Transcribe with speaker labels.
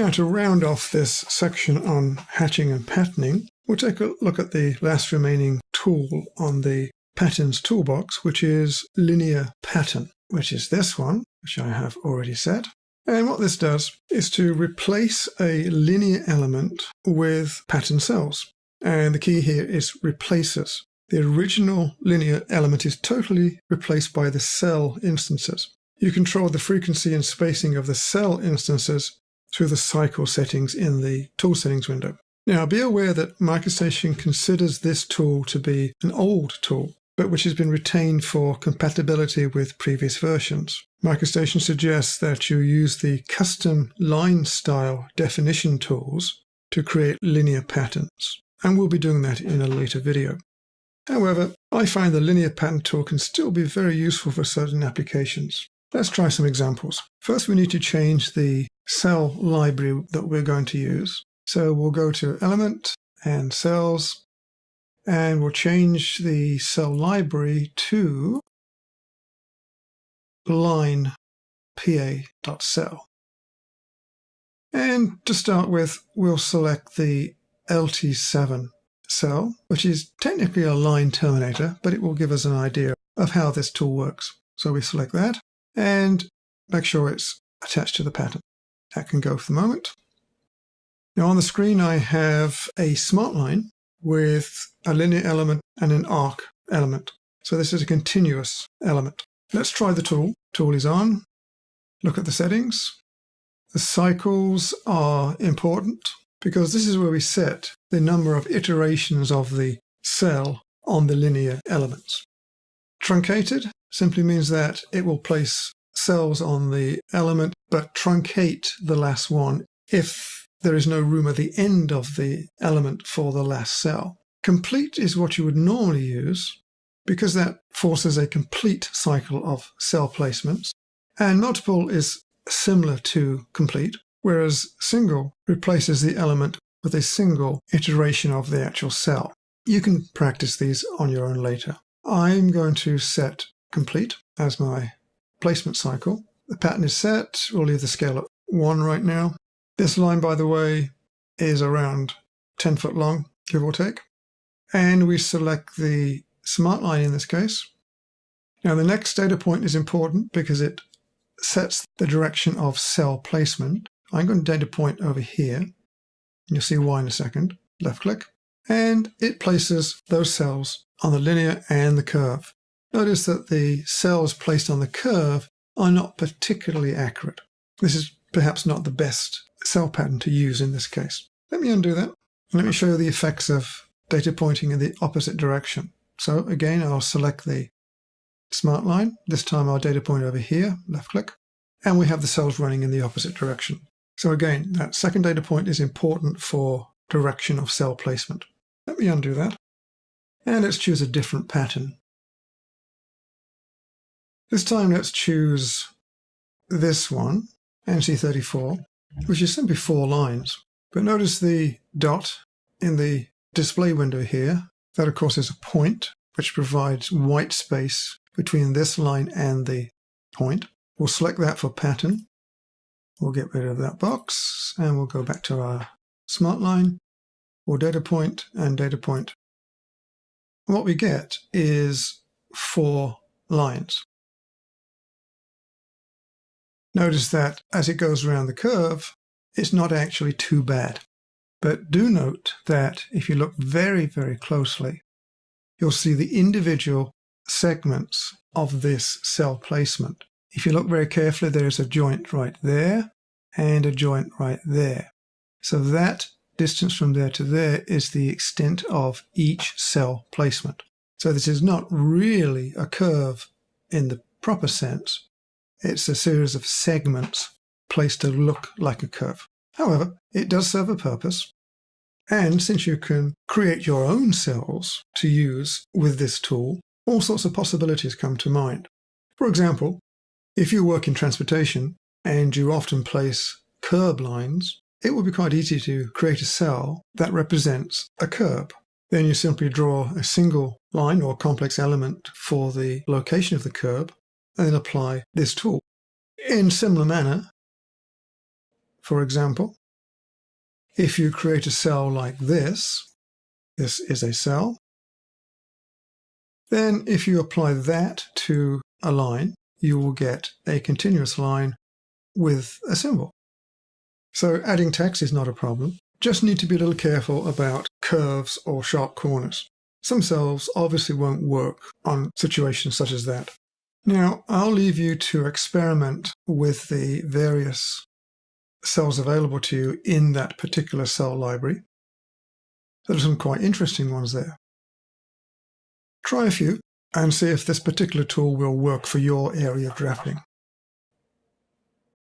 Speaker 1: Now, to round off this section on hatching and patterning, we'll take a look at the last remaining tool on the patterns toolbox, which is linear pattern, which is this one, which I have already set. And what this does is to replace a linear element with pattern cells. And the key here is replaces. The original linear element is totally replaced by the cell instances. You control the frequency and spacing of the cell instances through the cycle settings in the tool settings window. Now, be aware that MicroStation considers this tool to be an old tool, but which has been retained for compatibility with previous versions. MicroStation suggests that you use the custom line style definition tools to create linear patterns, and we'll be doing that in a later video. However, I find the linear pattern tool can still be very useful for certain applications. Let's try some examples. First, we need to change the cell library that we're going to use. So we'll go to Element and Cells, and we'll change the cell library to line pa.cell. And to start with, we'll select the LT7 cell, which is technically a line terminator, but it will give us an idea of how this tool works. So we select that and make sure it's attached to the pattern. That can go for the moment. Now on the screen I have a smart line with a linear element and an arc element. So this is a continuous element. Let's try the tool. Tool is on. Look at the settings. The cycles are important because this is where we set the number of iterations of the cell on the linear elements. Truncated simply means that it will place cells on the element but truncate the last one if there is no room at the end of the element for the last cell. Complete is what you would normally use because that forces a complete cycle of cell placements, and multiple is similar to complete, whereas single replaces the element with a single iteration of the actual cell. You can practice these on your own later. I'm going to set complete as my placement cycle. The pattern is set. We'll leave the scale at 1 right now. This line, by the way, is around 10 foot long, give or take. And we select the smart line in this case. Now the next data point is important because it sets the direction of cell placement. I'm going to data point over here. You'll see why in a second. Left click. And it places those cells on the linear and the curve. Notice that the cells placed on the curve are not particularly accurate. This is perhaps not the best cell pattern to use in this case. Let me undo that. Let me show you the effects of data pointing in the opposite direction. So again, I'll select the smart line. This time I'll data point over here, left click, and we have the cells running in the opposite direction. So again, that second data point is important for direction of cell placement. Let me undo that. And let's choose a different pattern. This time let's choose this one, NC34, which is simply 4 lines. But notice the dot in the display window here. That, of course, is a point, which provides white space between this line and the point. We'll select that for pattern. We'll get rid of that box, and we'll go back to our smart line. We'll data point and data point. And what we get is 4 lines. Notice that as it goes around the curve, it's not actually too bad. But do note that if you look very, very closely, you'll see the individual segments of this cell placement. If you look very carefully, there is a joint right there and a joint right there. So that distance from there to there is the extent of each cell placement. So this is not really a curve in the proper sense. It's a series of segments placed to look like a curve. However, it does serve a purpose. And since you can create your own cells to use with this tool, all sorts of possibilities come to mind. For example, if you work in transportation and you often place curb lines, it would be quite easy to create a cell that represents a curb. Then you simply draw a single line or complex element for the location of the curb and then apply this tool. In similar manner, for example, If you create a cell like this is a cell. Then if you apply that to a line, you will get a continuous line with a symbol. So adding text is not a problem. Just need to be a little careful about curves or sharp corners. Some cells obviously won't work on situations such as that. Now, I'll leave you to experiment with the various cells available to you in that particular cell library. There are some quite interesting ones there. Try a few and see if this particular tool will work for your area of drafting.